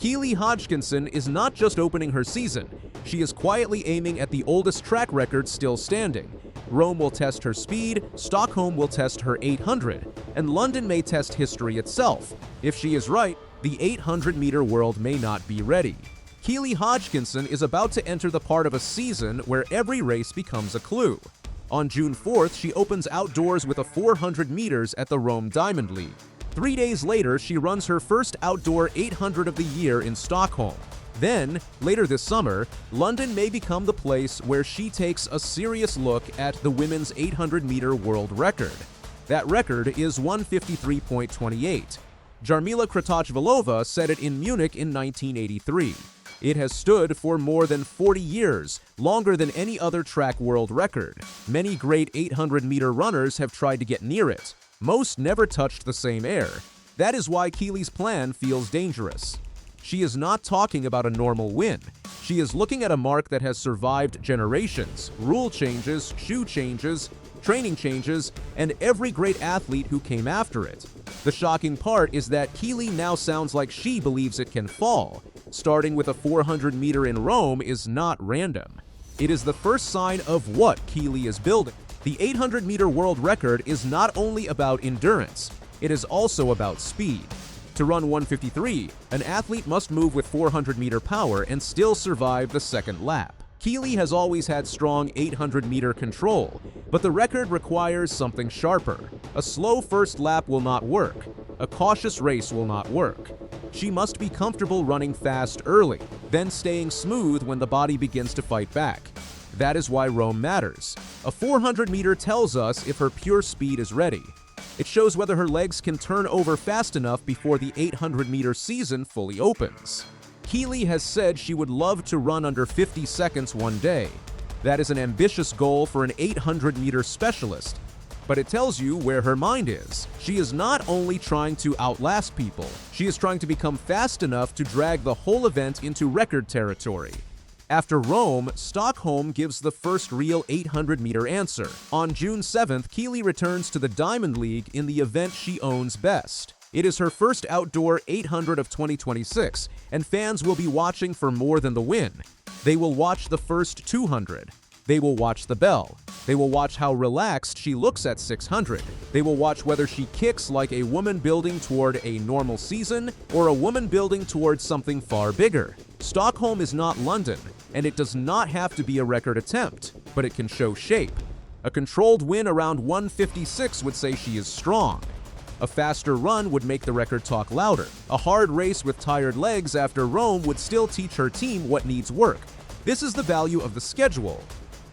Keely Hodgkinson is not just opening her season, she is quietly aiming at the oldest track record still standing. Rome will test her speed, Stockholm will test her 800, and London may test history itself. If she is right, the 800-meter world may not be ready. Keely Hodgkinson is about to enter the part of a season where every race becomes a clue. On June 4th, she opens outdoors with a 400 meters at the Rome Diamond League. 3 days later, she runs her first outdoor 800 of the year in Stockholm. Then, later this summer, London may become the place where she takes a serious look at the women's 800-meter world record. That record is 153.28. Jarmila Kratochvilova set it in Munich in 1983. It has stood for more than 40 years, longer than any other track world record. Many great 800-meter runners have tried to get near it. Most never touched the same air. That is why Keely's plan feels dangerous. She is not talking about a normal win. She is looking at a mark that has survived generations, rule changes, shoe changes, training changes, and every great athlete who came after it. The shocking part is that Keely now sounds like she believes it can fall. Starting with a 400 meter in Rome is not random. It is the first sign of what Keely is building. The 800-meter world record is not only about endurance, it is also about speed. To run 153, an athlete must move with 400-meter power and still survive the second lap. Keely has always had strong 800-meter control, but the record requires something sharper. A slow first lap will not work. A cautious race will not work. She must be comfortable running fast early, then staying smooth when the body begins to fight back. That is why Rome matters. A 400-meter tells us if her pure speed is ready. It shows whether her legs can turn over fast enough before the 800-meter season fully opens. Keely has said she would love to run under 50 seconds one day. That is an ambitious goal for an 800-meter specialist, but it tells you where her mind is. She is not only trying to outlast people, she is trying to become fast enough to drag the whole event into record territory. After Rome, Stockholm gives the first real 800-meter answer. On June 7th, Keely returns to the Diamond League in the event she owns best. It is her first outdoor 800 of 2026, and fans will be watching for more than the win. They will watch the first 200. They will watch the bell. They will watch how relaxed she looks at 600. They will watch whether she kicks like a woman building toward a normal season or a woman building towards something far bigger. Stockholm is not London, and it does not have to be a record attempt, but it can show shape. A controlled win around 156 would say she is strong. A faster run would make the record talk louder. A hard race with tired legs after Rome would still teach her team what needs work. This is the value of the schedule.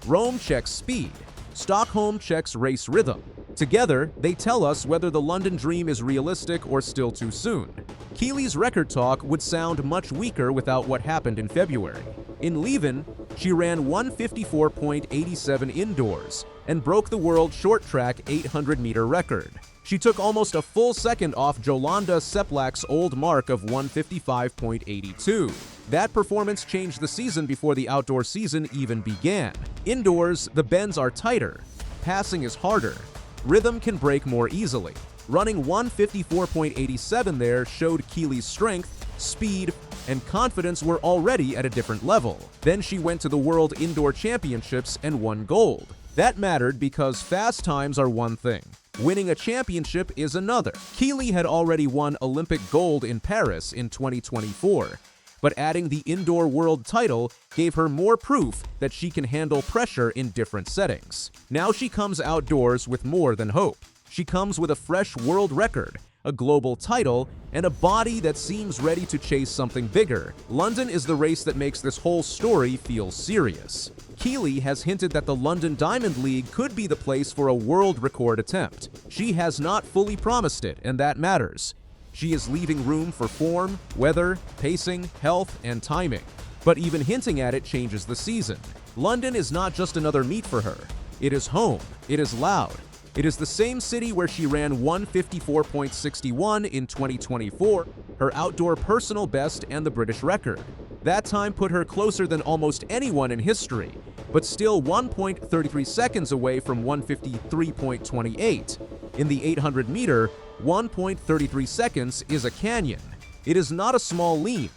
Rome checks speed. Stockholm checks race rhythm. Together, they tell us whether the London dream is realistic or still too soon. Keely's record talk would sound much weaker without what happened in February. In Leuven, she ran 154.87 indoors and broke the world short track 800-meter record. She took almost a full second off Jolanda Seplak's old mark of 155.82. That performance changed the season before the outdoor season even began. Indoors, the bends are tighter, passing is harder, rhythm can break more easily. Running 154.87 there showed Keely's strength, speed, and confidence were already at a different level. Then she went to the World Indoor Championships and won gold. That mattered because fast times are one thing. Winning a championship is another. Keely had already won Olympic gold in Paris in 2024, but adding the indoor world title gave her more proof that she can handle pressure in different settings. Now she comes outdoors with more than hope. She comes with a fresh world record, a global title, and a body that seems ready to chase something bigger. London is the race that makes this whole story feel serious. Keely has hinted that the London Diamond League could be the place for a world record attempt. She has not fully promised it, and that matters. She is leaving room for form, weather, pacing, health, and timing. But even hinting at it changes the season. London is not just another meet for her. It is home. It is loud. It is the same city where she ran 154.61 in 2024, her outdoor personal best and the British record. That time put her closer than almost anyone in history, but still 1.33 seconds away from 153.28. In the 800 meter, 1.33 seconds is a canyon. It is not a small lead.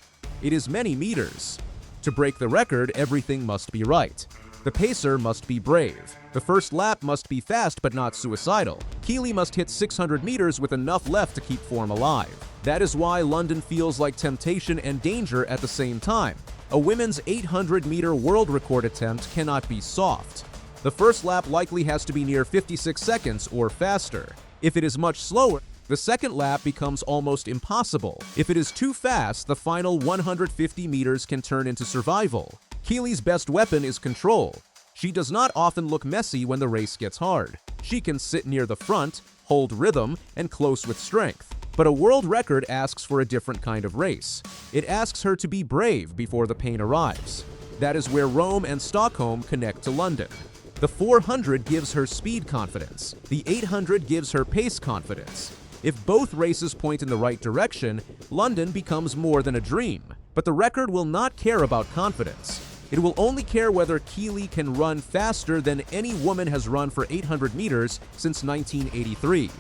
It is many meters. To break the record, everything must be right. The pacer must be brave. The first lap must be fast but not suicidal. Keely must hit 600 meters with enough left to keep form alive. That is why London feels like temptation and danger at the same time. A women's 800-meter world record attempt cannot be soft. The first lap likely has to be near 56 seconds or faster. If it is much slower, the second lap becomes almost impossible. If it is too fast, the final 150 meters can turn into survival. Keely's best weapon is control. She does not often look messy when the race gets hard. She can sit near the front, hold rhythm, and close with strength. But a world record asks for a different kind of race. It asks her to be brave before the pain arrives. That is where Rome and Stockholm connect to London. The 400 gives her speed confidence. The 800 gives her pace confidence. If both races point in the right direction, London becomes more than a dream. But the record will not care about confidence. It will only care whether Keely can run faster than any woman has run for 800 meters since 1983.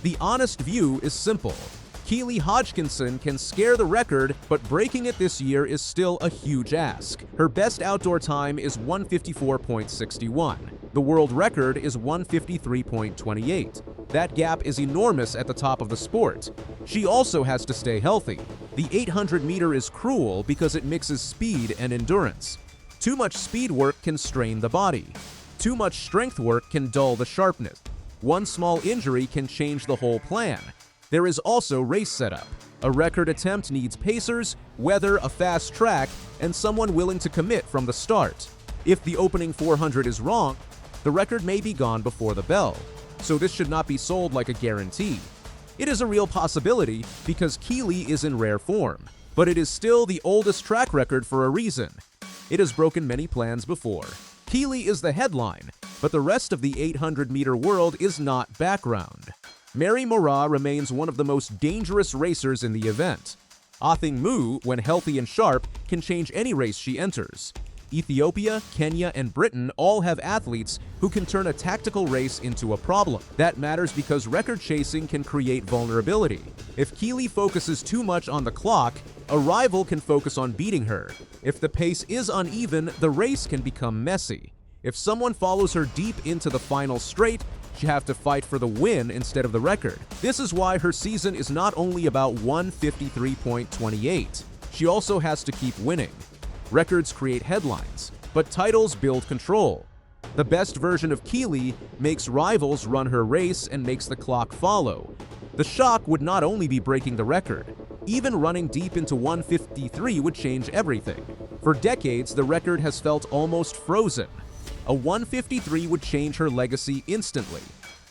The honest view is simple. Keely Hodgkinson can scare the record, but breaking it this year is still a huge ask. Her best outdoor time is 154.61. The world record is 153.28. That gap is enormous at the top of the sport. She also has to stay healthy. The 800 meter is cruel because it mixes speed and endurance. Too much speed work can strain the body. Too much strength work can dull the sharpness. One small injury can change the whole plan. There is also race setup. A record attempt needs pacers, weather, a fast track, and someone willing to commit from the start. If the opening 400 is wrong, the record may be gone before the bell. So this should not be sold like a guarantee. It is a real possibility because Keely is in rare form, but it is still the oldest track record for a reason. It has broken many plans before. Keely is the headline, but the rest of the 800-meter world is not background. Mary Moraa remains one of the most dangerous racers in the event. Athing Mu, when healthy and sharp, can change any race she enters. Ethiopia, Kenya, and Britain all have athletes who can turn a tactical race into a problem. That matters because record chasing can create vulnerability. If Keely focuses too much on the clock, a rival can focus on beating her. If the pace is uneven, the race can become messy. If someone follows her deep into the final straight, she have to fight for the win instead of the record. This is why her season is not only about 153.28. She also has to keep winning. Records create headlines, but titles build control. The best version of Keely makes rivals run her race and makes the clock follow. The shock would not only be breaking the record. Even running deep into 153 would change everything. For decades, the record has felt almost frozen. A 153 would change her legacy instantly.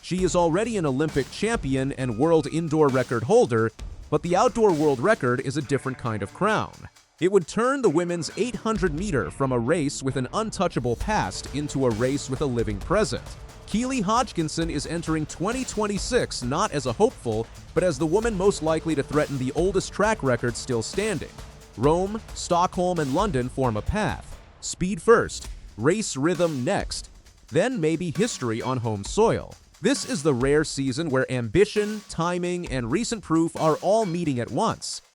She is already an Olympic champion and world indoor record holder, but the outdoor world record is a different kind of crown. It would turn the women's 800-meter from a race with an untouchable past into a race with a living present. Keely Hodgkinson is entering 2026 not as a hopeful, but as the woman most likely to threaten the oldest track record still standing. Rome, Stockholm, and London form a path. Speed first, race rhythm next, then maybe history on home soil. This is the rare season where ambition, timing, and recent proof are all meeting at once.